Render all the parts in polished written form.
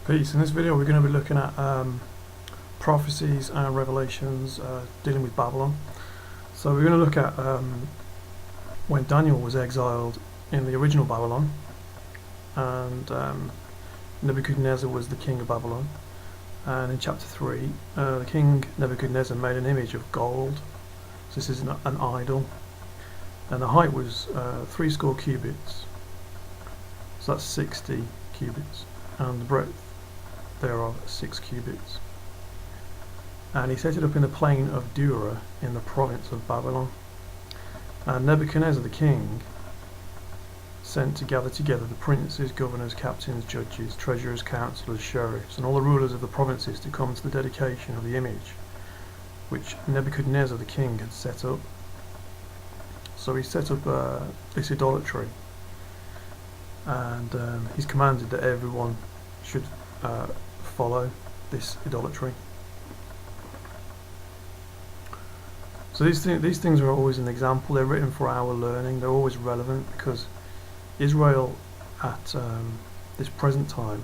Peace. In this video we're going to be looking at prophecies and revelations dealing with Babylon. So we're going to look at when Daniel was exiled in the original Babylon, and Nebuchadnezzar was the king of Babylon. And in chapter 3 the king Nebuchadnezzar made an image of gold. So this is an idol, and the height was 60 cubits, so that's 60 cubits, and the breadth thereof 6 cubits. And he set it up in the plain of Dura in the province of Babylon. And Nebuchadnezzar the king sent to gather together the princes, governors, captains, judges, treasurers, councillors, sheriffs, and all the rulers of the provinces to come to the dedication of the image which Nebuchadnezzar the king had set up. So he set up this idolatry, and he's commanded that everyone should follow this idolatry. So these things are always an example. They're written for our learning. They're always relevant, because Israel at this present time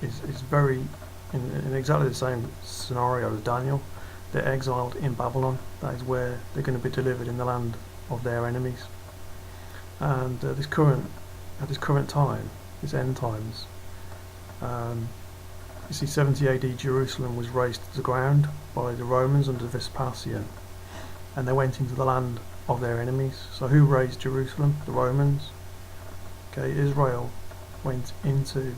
is very in exactly the same scenario as Daniel. They're exiled in Babylon. That is where they're going to be delivered, in the land of their enemies. And at this current time, this end times, you see 70 AD Jerusalem was razed to the ground by the Romans under Vespasian, and they went into the land of their enemies. So who razed Jerusalem? The Romans. Okay, Israel went into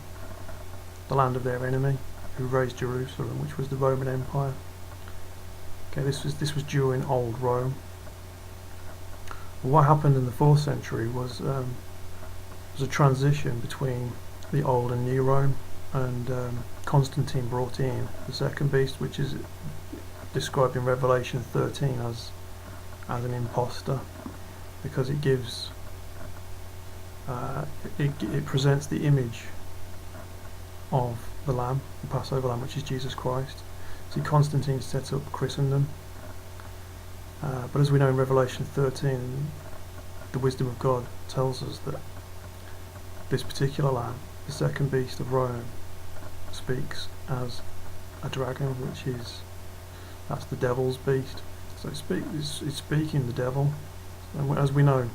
the land of their enemy, who razed Jerusalem, which was the Roman Empire. Okay, this was during Old Rome. What happened in the 4th century was a transition between the Old and New Rome, and Constantine brought in the second beast, which is described in Revelation 13 as an imposter, because it gives it presents the image of the Lamb, the Passover Lamb, which is Jesus Christ. See, Constantine set up Christendom, but as we know in Revelation 13, the wisdom of God tells us that this particular Lamb, the second beast of Rome, speaks as a dragon, that's the devil's beast. So it's speaking the devil, and as we know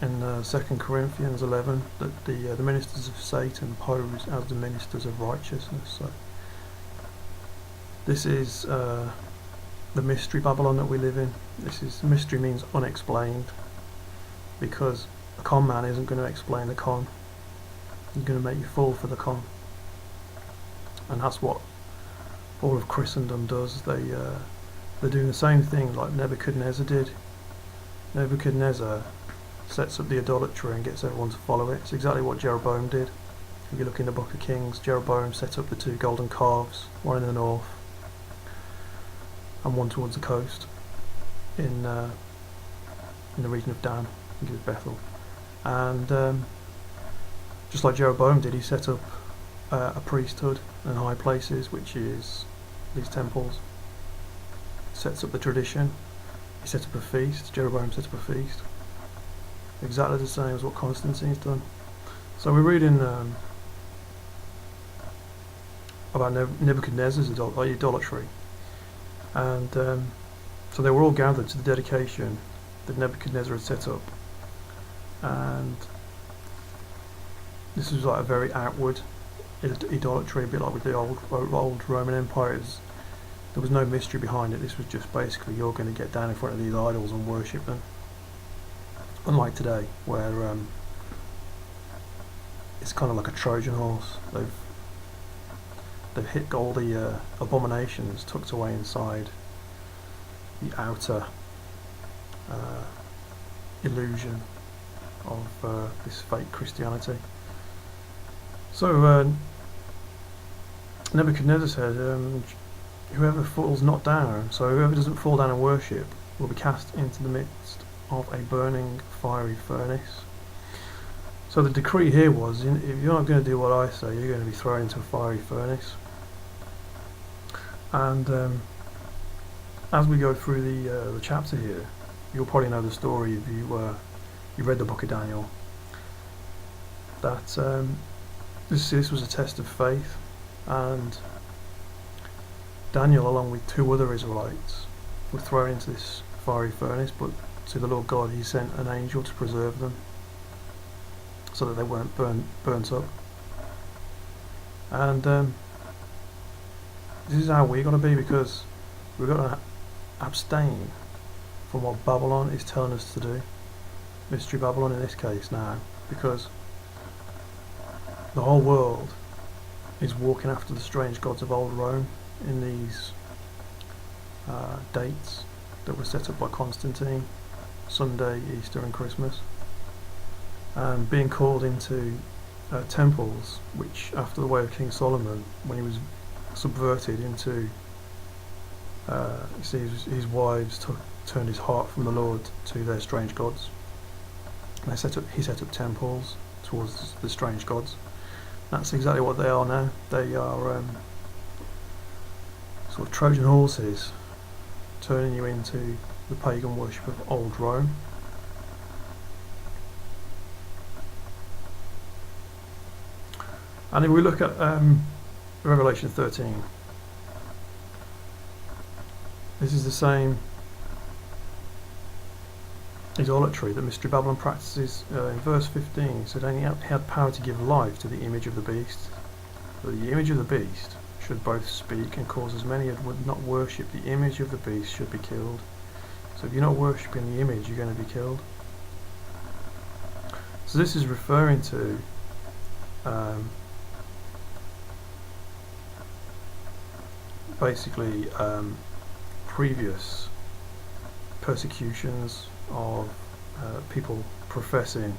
in 2 Corinthians 11, that the ministers of Satan pose as the ministers of righteousness. So this is the mystery Babylon that we live in. Mystery means unexplained, because a con man isn't going to explain the con. He's going to make you fall for the con, and that's what all of Christendom does. They're doing the same thing like Nebuchadnezzar did. Nebuchadnezzar sets up the idolatry and gets everyone to follow it. It's exactly what Jeroboam did. If you look in the Book of Kings, Jeroboam set up the 2 golden calves, one in the north and one towards the coast, in the region of Dan, I think it was Bethel. And just like Jeroboam did, he set up a priesthood and high places, which is these temples. Sets up the tradition. He set up a feast. Jeroboam set up a feast, exactly the same as what Constantine's done. So we're reading about Nebuchadnezzar's idolatry, and so they were all gathered to the dedication that Nebuchadnezzar had set up, and this was like a very outward idolatry, a bit like with the old Roman Empire. There was no mystery behind it. This was just basically, you're going to get down in front of these idols and worship them. Unlike today, where it's kind of like a Trojan horse. They've hit all the abominations tucked away inside the outer illusion of this fake Christianity. So Nebuchadnezzar said, whoever falls not down, so whoever doesn't fall down and worship, will be cast into the midst of a burning fiery furnace. So the decree here was, if you're not going to do what I say, you're going to be thrown into a fiery furnace. And as we go through the chapter here, you'll probably know the story if you read the Book of Daniel, that This was a test of faith, and Daniel, along with 2 other Israelites, were thrown into this fiery furnace, but to the Lord God he sent an angel to preserve them so that they weren't burnt up. And this is how we're going to be, because we've got to abstain from what Babylon is telling us to do. Mystery Babylon in this case now, because the whole world is walking after the strange gods of old Rome in these dates that were set up by Constantine, Sunday, Easter and Christmas, and being called into temples which, after the way of King Solomon, when he was subverted into his wives turned his heart from the Lord to their strange gods. And he set up temples towards the strange gods. That's exactly what they are now. They are sort of Trojan horses, turning you into the pagan worship of old Rome. And if we look at Revelation 13, this is the same idolatry that Mystery Babylon practices. In verse 15 it said, and he had power to give life to the image of the beast. So the image of the beast should both speak and cause as many as would not worship the image of the beast should be killed. So if you're not worshipping the image, you're going to be killed. So this is referring to basically previous persecutions of people professing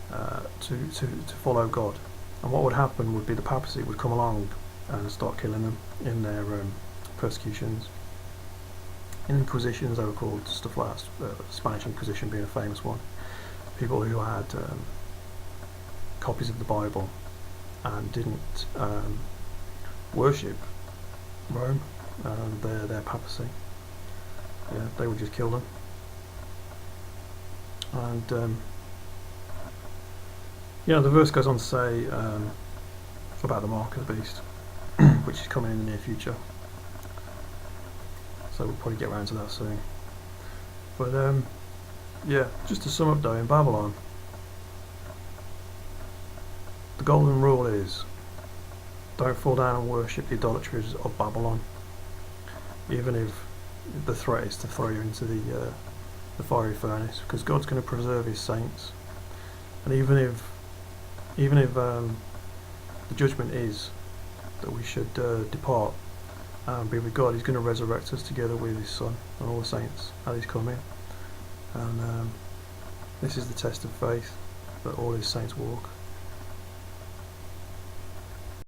to follow God. And what would happen would be the papacy would come along and start killing them in their persecutions. In Inquisitions they were called stuff like Spanish Inquisition being a famous one. People who had copies of the Bible and didn't worship Rome and their papacy, they would just kill them. And the verse goes on to say about the mark of the beast, which is coming in the near future. So we'll probably get around to that soon. But just to sum up though, in Babylon, the golden rule is don't fall down and worship the idolatries of Babylon, even if the threat is to throw you into the fiery furnace, because God's going to preserve his saints. And even if the judgment is that we should depart and be with God, he's going to resurrect us together with his Son and all the saints at his coming. And this is the test of faith that all his saints walk.